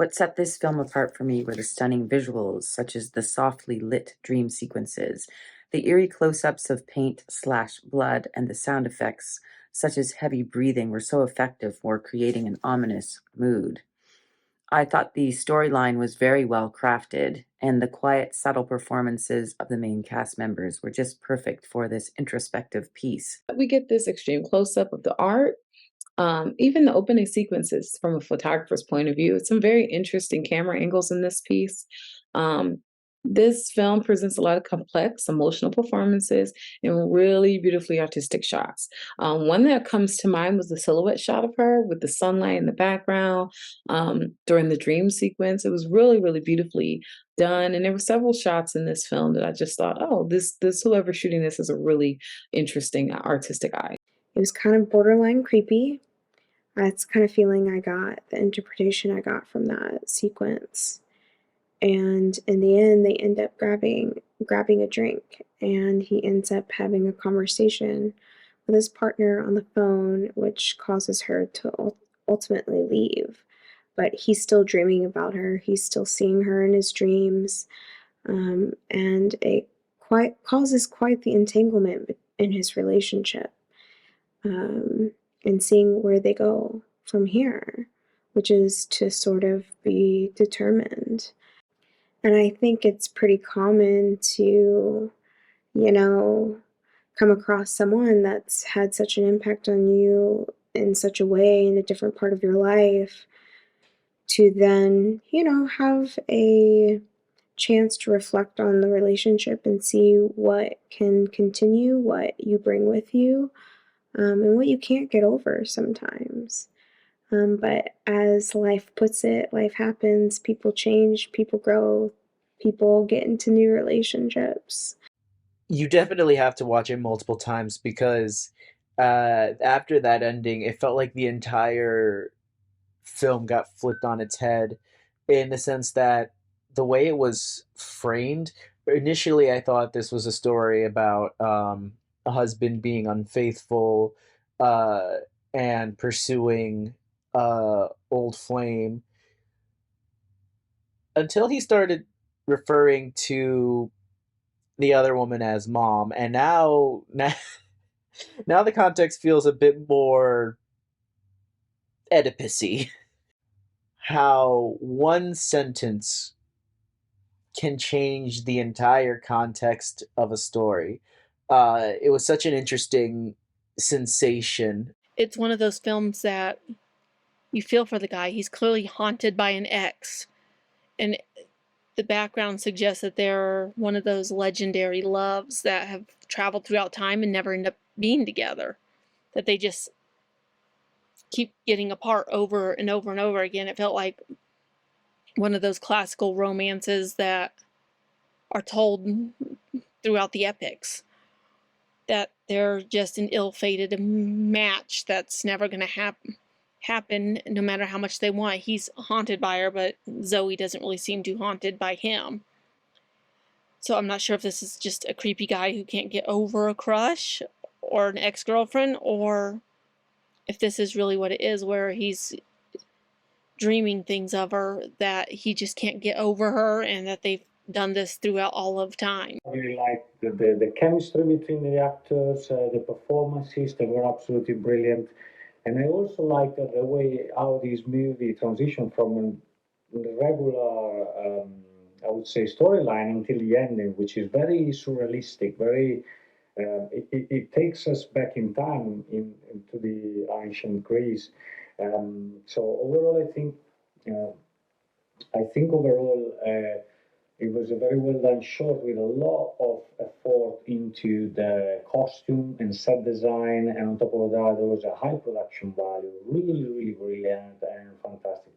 What set this film apart for me were the stunning visuals, such as the softly lit dream sequences, the eerie close ups of paint/blood, and the sound effects, such as heavy breathing, were so effective for creating an ominous mood. I thought the storyline was very well crafted, and the quiet, subtle performances of the main cast members were just perfect for this introspective piece. We get this extreme close up of the art. Even the opening sequences from a photographer's point of view, some very interesting camera angles in this piece. Um, this film presents a lot of complex emotional performances and really beautifully artistic shots. One that comes to mind was the silhouette shot of her with the sunlight in the background during the dream sequence. It was really, really beautifully done, and there were several shots in this film that I just thought, oh, this whoever's shooting this is a really interesting artistic eye. It was kind of borderline creepy. That's kind of feeling I got, the interpretation I got from that sequence. And in the end, they end up grabbing a drink, and he ends up having a conversation with his partner on the phone, which causes her to ultimately leave. But he's still dreaming about her. He's still seeing her in his dreams, and it quite causes quite the entanglement in his relationship, um, and seeing where they go from here, which is to sort of be determined. And I think it's pretty common to, you know, come across someone that's had such an impact on you in such a way in a different part of your life to then, have a chance to reflect on the relationship and see what can continue, what you bring with you, and what you can't get over sometimes. But as life puts it, life happens, people change, people grow, people get into new relationships. You definitely have to watch it multiple times because after that ending, it felt like the entire film got flipped on its head in the sense that the way it was framed, initially I thought this was a story about a husband being unfaithful uh, and pursuing old flame until he started referring to the other woman as mom, and now the context feels a bit more Oedipusy. How one sentence can change the entire context of a story. It was such an interesting sensation. It's one of those films that you feel for the guy. He's clearly haunted by an ex. And the background suggests that they're one of those legendary loves that have traveled throughout time and never end up being together. That they just keep getting apart over and over and over again. It felt like one of those classical romances that are told throughout the epics. That they're just an ill-fated match that's never going to happen no matter how much they want. He's haunted by her, but Zoe doesn't really seem too haunted by him. So I'm not sure if this is just a creepy guy who can't get over a crush or an ex-girlfriend, or if this is really what it is, where he's dreaming things of her that he just can't get over her, and that they've done this throughout all of time. I really like the chemistry between the actors, the performances, they were absolutely brilliant. And I also like the way how this movie transitioned from a regular, I would say, storyline until the ending, which is very surrealistic, very. It takes us back in time into the ancient Greece. So overall, I think overall. It was a very well done shot with a lot of effort into the costume and set design, and on top of that, there was a high production value. Really, really brilliant and fantastic